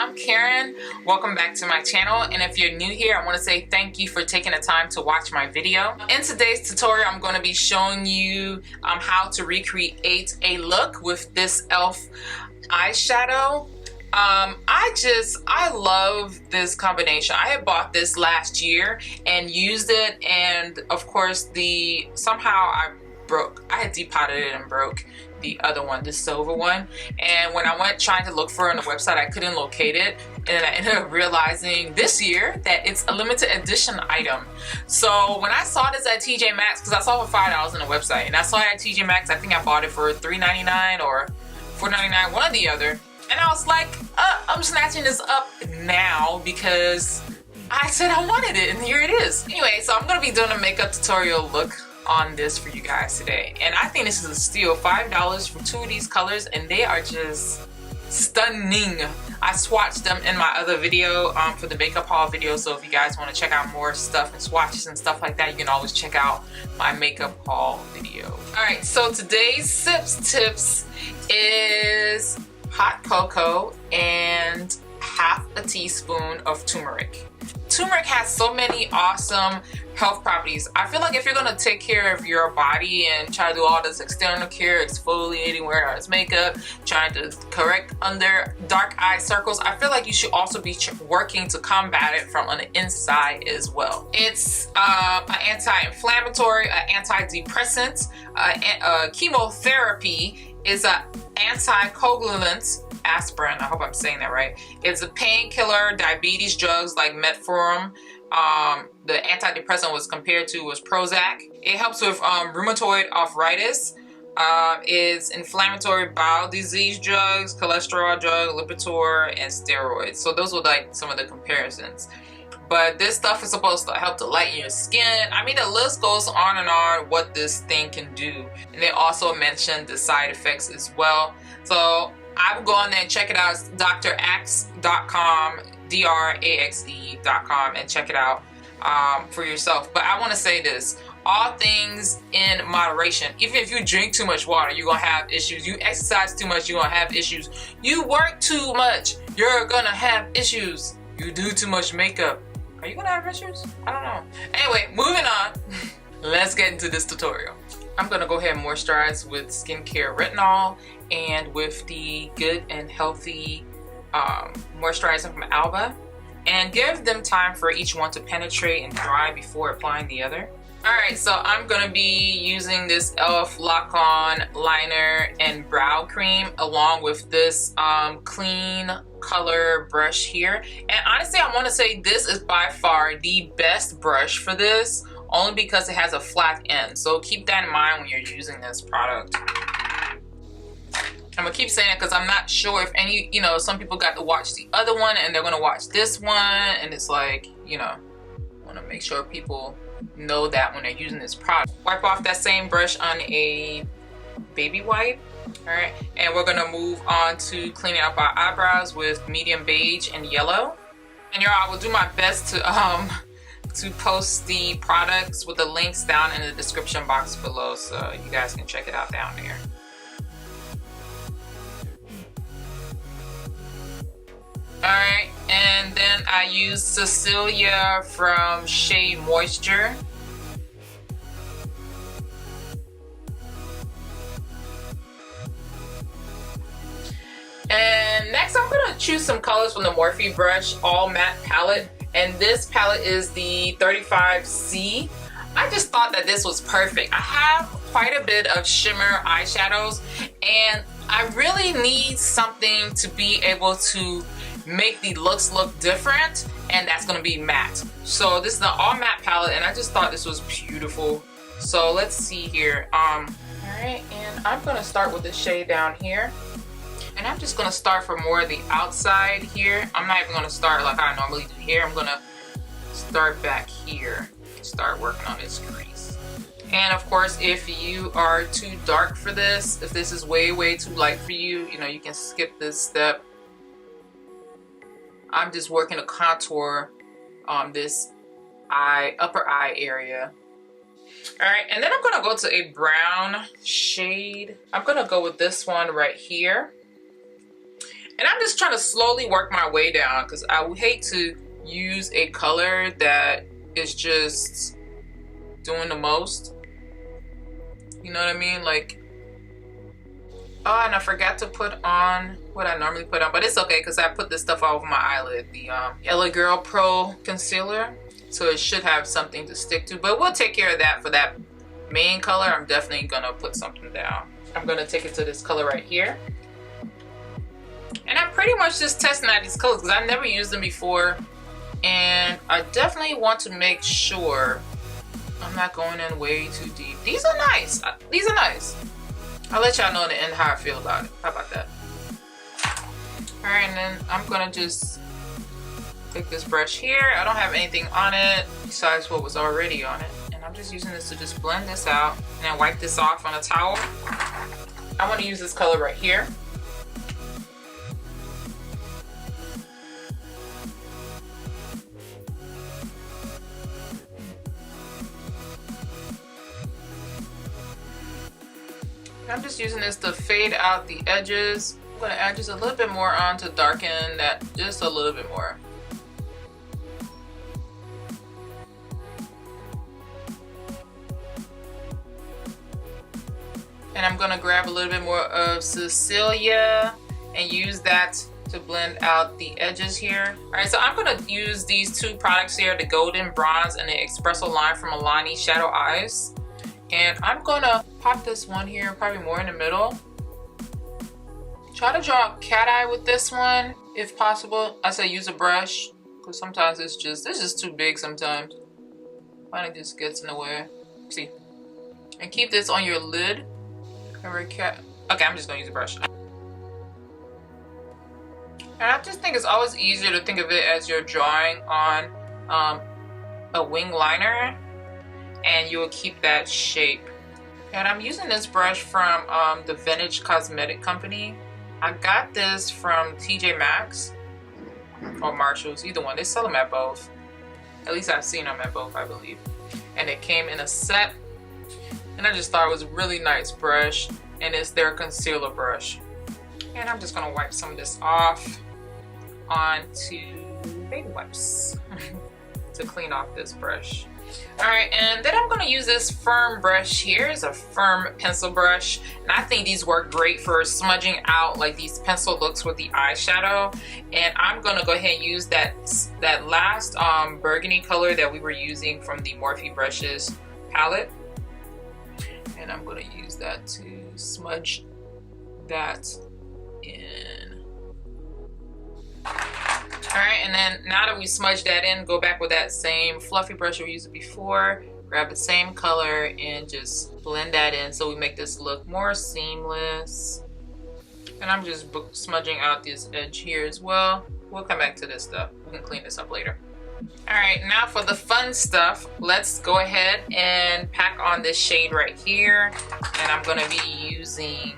I'm Karen. Welcome back to my channel, and if you're new here, I want to say thank you for taking the time to watch my video. In today's tutorial, I'm going to be showing you how to recreate a look with this E.L.F eyeshadow. I love this combination. I had bought this last year and used it, and of course somehow I had depotted it and broke the other one, the silver one, and when I went trying to look for it on the website, I couldn't locate it, and I ended up realizing this year that it's a limited edition item. So when I saw this at TJ Maxx, because I saw it for $5 on the website, and I saw it at TJ Maxx, I think I bought it for $3.99 or $4.99, one or the other, and I was like, I'm snatching this up now because I said I wanted it, and here it is. Anyway, so I'm gonna be doing a makeup tutorial look on this for you guys today, and I think this is a steal. $5 for two of these colors, and they are just stunning. I swatched them in my other video for the makeup haul video, so if you guys want to check out more stuff and swatches and stuff like that, you can always check out my makeup haul video. Alright, so today's sips tips is hot cocoa and half a teaspoon of turmeric. Turmeric has so many awesome health properties. I feel like if you're gonna take care of your body and try to do all this external care, exfoliating, wearing all this makeup, trying to correct under dark eye circles, I feel like you should also be working to combat it from on the inside as well. It's an anti-inflammatory, an antidepressant, chemotherapy, is an anticoagulant, aspirin, I hope I'm saying that right. It's a painkiller, diabetes drugs like metformin. The antidepressant was compared to was Prozac. It helps with rheumatoid arthritis. It's inflammatory bowel disease drugs, cholesterol drug, Lipitor, and steroids. So those were like some of the comparisons. But this stuff is supposed to help to lighten your skin. I mean, the list goes on and on what this thing can do. And they also mentioned the side effects as well. So I would go on there and check it out. It's draxe.com, draxe.com, and check it out for yourself. But I want to say this, all things in moderation. Even if you drink too much water, you're gonna have issues. You exercise too much, you're gonna have issues. You work too much, you're gonna have issues. You do too much makeup, are you gonna have issues? I don't know. Anyway, moving on. Let's get into this tutorial. I'm gonna go ahead and moisturize with skincare retinol and with the Good and Healthy moisturizer from Alba, and give them time for each one to penetrate and dry before applying the other. Alright, so I'm gonna be using this E.L.F lock-on liner and brow cream along with this clean color brush here. And honestly, I want to say this is by far the best brush for this, only because it has a flat end. So keep that in mind when you're using this product. I'm gonna keep saying it because I'm not sure if any, some people got to watch the other one and they're gonna watch this one, and it's like, I want to make sure people know that when they're using this product. Wipe off that same brush on a baby wipe. Alright, and we're gonna move on to cleaning up our eyebrows with medium beige and yellow. And I will do my best to post the products with the links down in the description box below, so you guys can check it out down there. Alright, and then I use Cecilia from Shea Moisture. And next I'm going to choose some colors from the Morphe brush all matte palette, and this palette is the 35C. I just thought that this was perfect. I have quite a bit of shimmer eyeshadows, and I really need something to be able to make the looks look different, and that's going to be matte. So this is the all matte palette, and I just thought this was beautiful. So let's see here. Alright, and I'm going to start with the shade down here. And I'm just going to start from more of the outside here. I'm not even going to start like I normally do here. I'm going to start back here. Start working on this crease. And of course, if you are too dark for this, if this is way too light for you, you can skip this step. I'm just working a contour on this upper eye area. Alright, and then I'm going to go to a brown shade. I'm going to go with this one right here. And I'm just trying to slowly work my way down because I would hate to use a color that is just doing the most. You know what I mean? Like, oh, and I forgot to put on what I normally put on, but it's okay because I put this stuff all over my eyelid, the LA Girl Pro Concealer. So it should have something to stick to, but we'll take care of that. For that main color, I'm definitely gonna put something down. I'm gonna take it to this color right here. And I'm pretty much just testing out these colors because I've never used them before. And I definitely want to make sure I'm not going in way too deep. These are nice. These are nice. I'll let y'all know in the end how I feel about it. How about that? Alright, and then I'm gonna just take this brush here. I don't have anything on it besides what was already on it. And I'm just using this to just blend this out and then wipe this off on a towel. I want to use this color right here. I'm just using this to fade out the edges. I'm going to add just a little bit more on to darken that just a little bit more. And I'm going to grab a little bit more of Cecilia and use that to blend out the edges here. Alright, so I'm going to use these two products here, the Golden Bronze and the Espresso Line from Milani Shadow Eyes. And I'm gonna pop this one here, probably more in the middle. Try to draw a cat eye with this one, if possible. I say use a brush, because sometimes it's just too big sometimes. Finally just gets in the way. See? And keep this on your lid. Okay, I'm just gonna use a brush. And I just think it's always easier to think of it as you're drawing on a wing liner. And you will keep that shape. And I'm using this brush from the Vintage Cosmetic Company. I got this from TJ Maxx or Marshalls, either one. They sell them at both. At least I've seen them at both, I believe. And it came in a set. And I just thought it was a really nice brush. And it's their concealer brush. And I'm just gonna wipe some of this off onto baby wipes to clean off this brush. Alright, and then I'm going to use this firm brush here. It's a firm pencil brush. And I think these work great for smudging out like these pencil looks with the eyeshadow. And I'm going to go ahead and use that last burgundy color that we were using from the Morphe Brushes palette. And I'm going to use that to smudge that in. Alright, and then now that we smudged that in, go back with that same fluffy brush we used before, grab the same color and just blend that in so we make this look more seamless. And I'm just smudging out this edge here as well. We'll come back to this stuff. We can clean this up later. Alright, now for the fun stuff, let's go ahead and pack on this shade right here. And I'm going to be using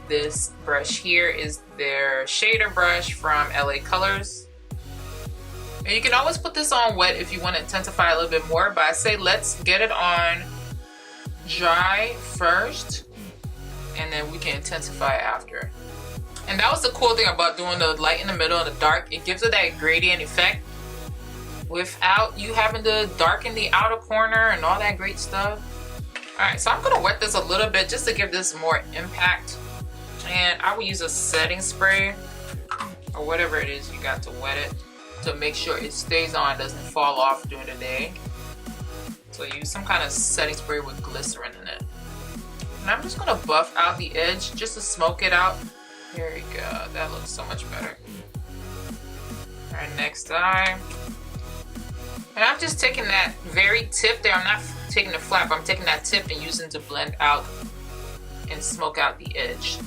this brush here. Is their shader brush from LA Colors. And you can always put this on wet if you want to intensify a little bit more, but I say let's get it on dry first and then we can intensify after. And that was the cool thing about doing the light in the middle and the dark. It gives it that gradient effect without you having to darken the outer corner and all that great stuff. Alright, so I'm going to wet this a little bit just to give this more impact. And I will use a setting spray or whatever it is you got to wet it to make sure it stays on, doesn't fall off during the day. So use some kind of setting spray with glycerin in it. And I'm just going to buff out the edge just to smoke it out. There you go. That looks so much better. Alright, next eye. And I'm just taking that very tip there. I'm not taking the flap. I'm taking that tip and using it to blend out and smoke out the edge.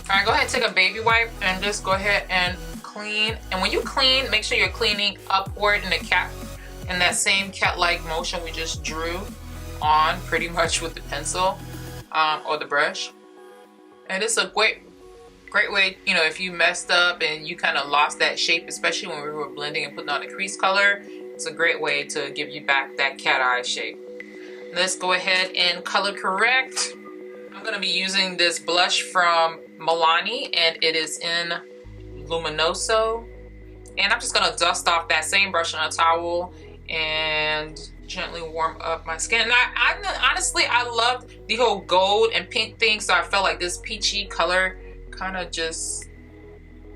Alright, go ahead and take a baby wipe and just go ahead and clean. And when you clean, make sure you're cleaning upward in the cat, in that same cat-like motion we just drew on pretty much with the pencil or the brush. And it's a great way, you know, if you messed up and you kind of lost that shape, especially when we were blending and putting on the crease color, it's a great way to give you back that cat eye shape. Let's go ahead and color correct. I'm going to be using this blush from Milani, and it is in Luminoso. And I'm just gonna dust off that same brush on a towel and gently warm up my skin. And honestly, I loved the whole gold and pink thing, so I felt like this peachy color kind of just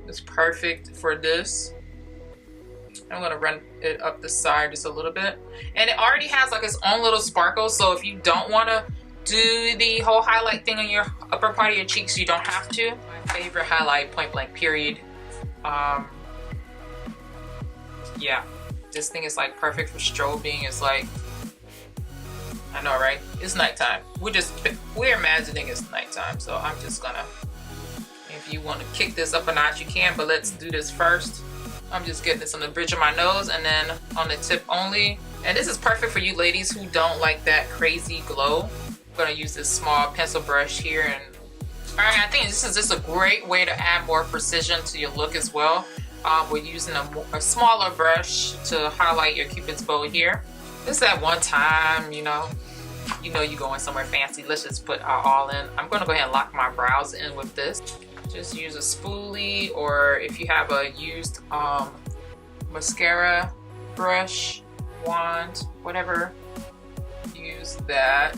is perfect for this. I'm gonna run it up the side just a little bit. And it already has like its own little sparkle, so if you don't wanna do the whole highlight thing on your upper part of your cheeks, you don't have to. My favorite highlight, point blank period. Yeah, this thing is like perfect for strobing. It's like, I know, right? It's nighttime. We're imagining it's nighttime, so I'm just gonna, if you want to kick this up a notch, you can, but let's do this first. I'm just getting this on the bridge of my nose and then on the tip only. And this is perfect for you ladies who don't like that crazy glow. I'm gonna use this small pencil brush here, and all right, I think this is just a great way to add more precision to your look as well. We're using a smaller brush to highlight your Cupid's bow here. This is that one time, you know you're going somewhere fancy. Let's just put our all in. I'm gonna go ahead and lock my brows in with this. Just use a spoolie, or if you have a used mascara brush, wand, whatever, use that.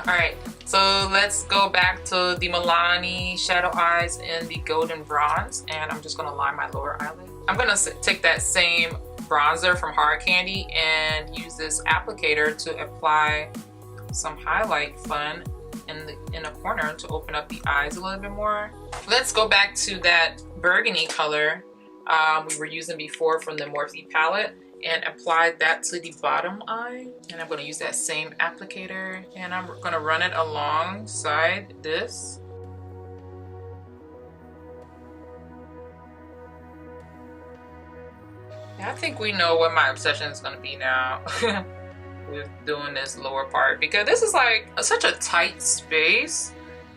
All right, so let's go back to the Milani Shadow Eyes in the Golden Bronze, and I'm just gonna line my lower eyelid. I'm gonna take that same bronzer from Hard Candy and use this applicator to apply some highlight fun in the corner to open up the eyes a little bit more. Let's go back to that burgundy color we were using before from the Morphe palette and apply that to the bottom eye. And I'm going to use that same applicator and I'm going to run it alongside this. I think we know what my obsession is going to be now with doing this lower part, because this is like such a tight space,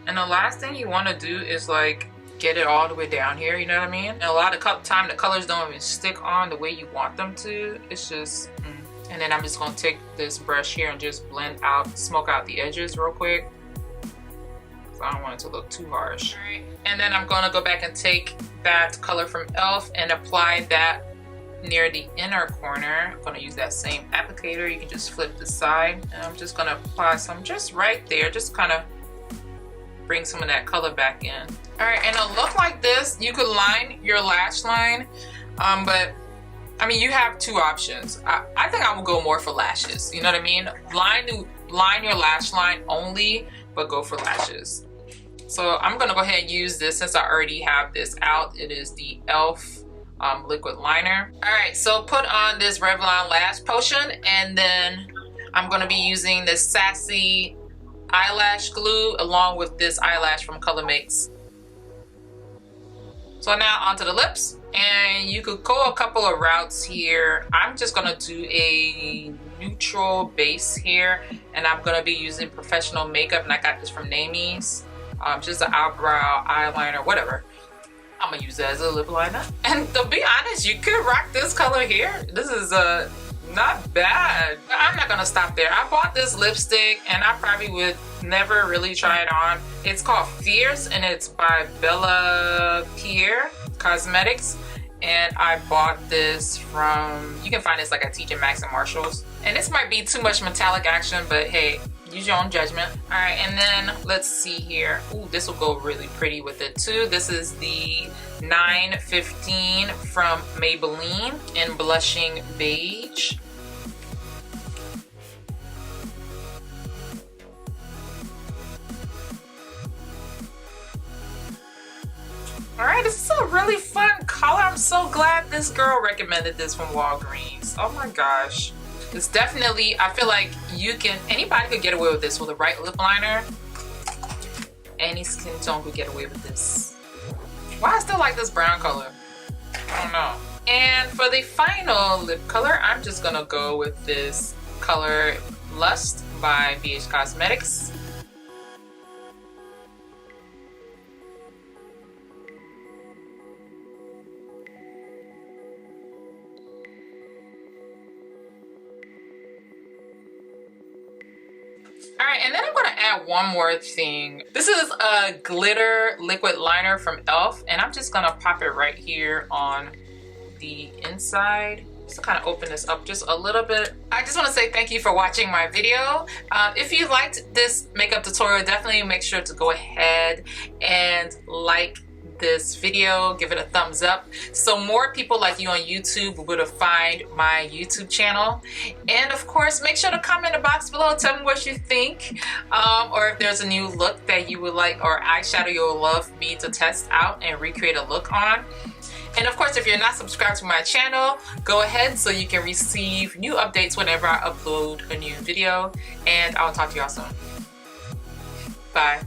and the last thing you want to do is like get it all the way down here, you know what I mean? And a lot of time the colors don't even stick on the way you want them to. It's just and then I'm just going to take this brush here and just blend out, smoke out the edges real quick, so I don't want it to look too harsh. All right. And then I'm going to go back and take that color from E.L.F. and apply that near the inner corner. I'm going to use that same applicator. You can just flip the side, and I'm just going to apply some just right there, just kind of bring some of that color back in. All right, and a look like this, you could line your lash line, but I mean, you have two options. I think I would go more for lashes, you know what I mean? Line your lash line only, but go for lashes. So I'm going to go ahead and use this since I already have this out. It is the E.L.F. Liquid liner. All right, so put on this Revlon lash potion, and then I'm going to be using this Sassy eyelash glue along with this eyelash from Color Makes. So now onto the lips, and you could go a couple of routes here. I'm just going to do a neutral base here, and I'm going to be using Professional Makeup, and I got this from Namies. Just an eyebrow eyeliner, whatever. I'm gonna use it as a lip liner. And to be honest, you could rock this color here. This is not bad. I'm not gonna stop there. I bought this lipstick and I probably would never really try it on. It's called Fierce and it's by Bella Pierre Cosmetics. And I bought this from, you can find this like at TJ Maxx and Marshalls. And this might be too much metallic action, but hey, use your own judgment. All right, and then let's see here. Ooh, this will go really pretty with it too. This is the 915 from Maybelline in Blushing Beige. All right, this is a really fun color. I'm so glad this girl recommended this from Walgreens. Oh my gosh. It's definitely, I feel like anybody could get away with this with the right lip liner. Any skin tone could get away with this. Why I still like this brown color? I don't know. And for the final lip color, I'm just gonna go with this color Lust by BH Cosmetics. All right, and then I'm gonna add one more thing. This is a glitter liquid liner from E.L.F, and I'm just gonna pop it right here on the inside. Just to kind of open this up just a little bit. I just want to say thank you for watching my video. If you liked this makeup tutorial, definitely make sure to go ahead and like this video, give it a thumbs up so more people like you on YouTube will be able to find my YouTube channel. And of course, make sure to comment in the box below, tell me what you think, or if there's a new look that you would like, or eyeshadow you would love me to test out and recreate a look on. And of course, if you're not subscribed to my channel, go ahead so you can receive new updates whenever I upload a new video. And I'll talk to y'all soon. Bye.